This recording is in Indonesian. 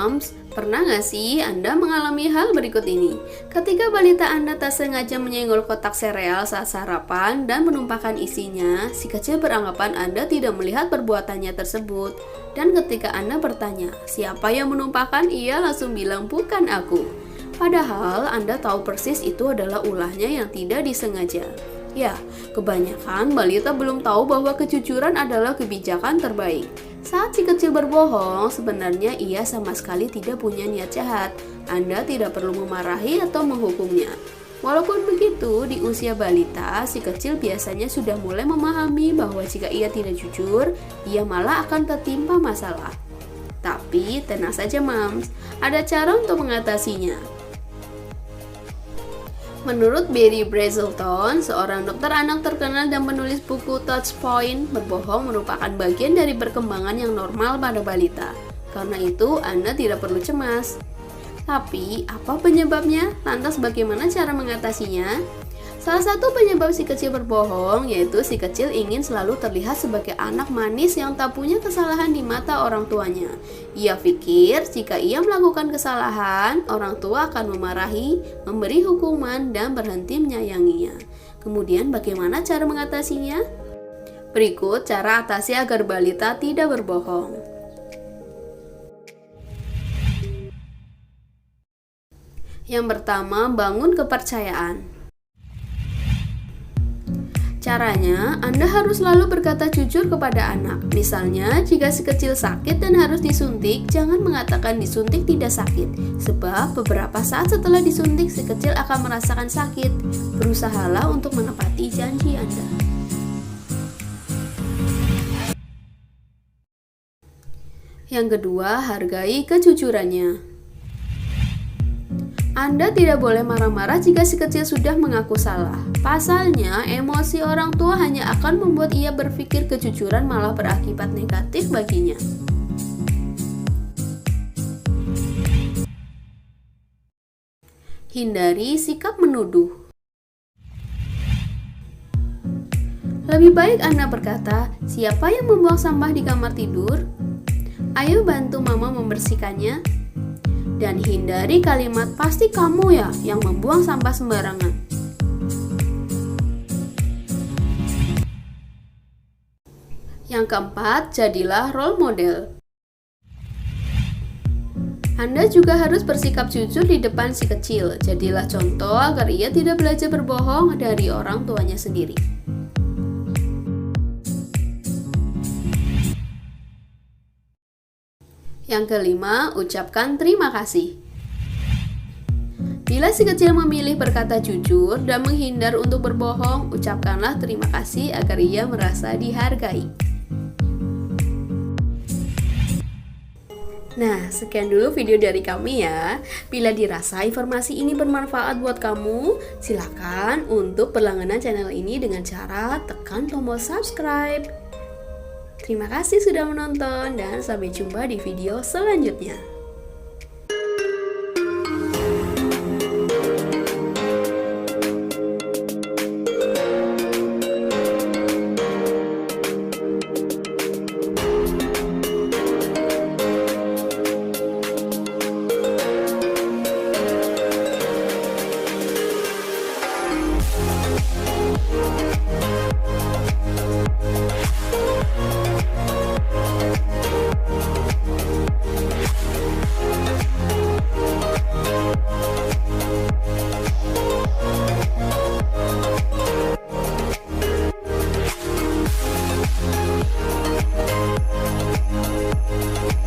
Moms, pernah nggak sih Anda mengalami hal berikut ini? Ketika balita Anda tak sengaja menyenggol kotak sereal saat sarapan dan menumpahkan isinya, si kecil beranggapan Anda tidak melihat perbuatannya tersebut. Dan ketika Anda bertanya, siapa yang menumpahkan? Ia langsung bilang, bukan aku. Padahal Anda tahu persis itu adalah ulahnya yang tidak disengaja. Ya, kebanyakan balita belum tahu bahwa kejujuran adalah kebijakan terbaik. Saat si kecil berbohong, sebenarnya ia sama sekali tidak punya niat jahat. Anda tidak perlu memarahi atau menghukumnya. Walaupun begitu, di usia balita, si kecil biasanya sudah mulai memahami bahwa jika ia tidak jujur, ia malah akan tertimpa masalah. Tapi, tenang saja Moms, ada cara untuk mengatasinya. Menurut Barry Brazelton, seorang dokter anak terkenal dan penulis buku Touchpoint, berbohong merupakan bagian dari perkembangan yang normal pada balita. Karena itu, Anda tidak perlu cemas. Tapi, apa penyebabnya? Lantas bagaimana cara mengatasinya? Salah satu penyebab si kecil berbohong yaitu si kecil ingin selalu terlihat sebagai anak manis yang tak punya kesalahan di mata orang tuanya. Ia pikir jika ia melakukan kesalahan, orang tua akan memarahi, memberi hukuman, dan berhenti menyayanginya. Kemudian bagaimana cara mengatasinya? Berikut cara atasi agar balita tidak berbohong. Yang pertama, bangun kepercayaan. Caranya, Anda harus selalu berkata jujur kepada anak. Misalnya, jika si kecil sakit dan harus disuntik, jangan mengatakan disuntik tidak sakit. Sebab beberapa saat setelah disuntik, si kecil akan merasakan sakit. Berusahalah untuk menepati janji Anda. Yang kedua, hargai kejujurannya. Anda tidak boleh marah-marah jika si kecil sudah mengaku salah. Pasalnya, emosi orang tua hanya akan membuat ia berpikir kejujuran malah berakibat negatif baginya. Hindari sikap menuduh. Lebih baik Anda berkata, siapa yang membuang sampah di kamar tidur? Ayo bantu mama membersihkannya. Dan hindari kalimat pasti kamu ya yang membuang sampah sembarangan. Yang keempat, jadilah role model. Anda juga harus bersikap jujur di depan si kecil. Jadilah contoh agar ia tidak belajar berbohong dari orang tuanya sendiri. Yang kelima, ucapkan terima kasih. Bila si kecil memilih berkata jujur dan menghindar untuk berbohong, ucapkanlah terima kasih agar ia merasa dihargai. Nah, sekian dulu video dari kami ya. Bila dirasa informasi ini bermanfaat buat kamu, silakan untuk berlangganan channel ini dengan cara tekan tombol subscribe. Terima kasih sudah menonton dan sampai jumpa di video selanjutnya.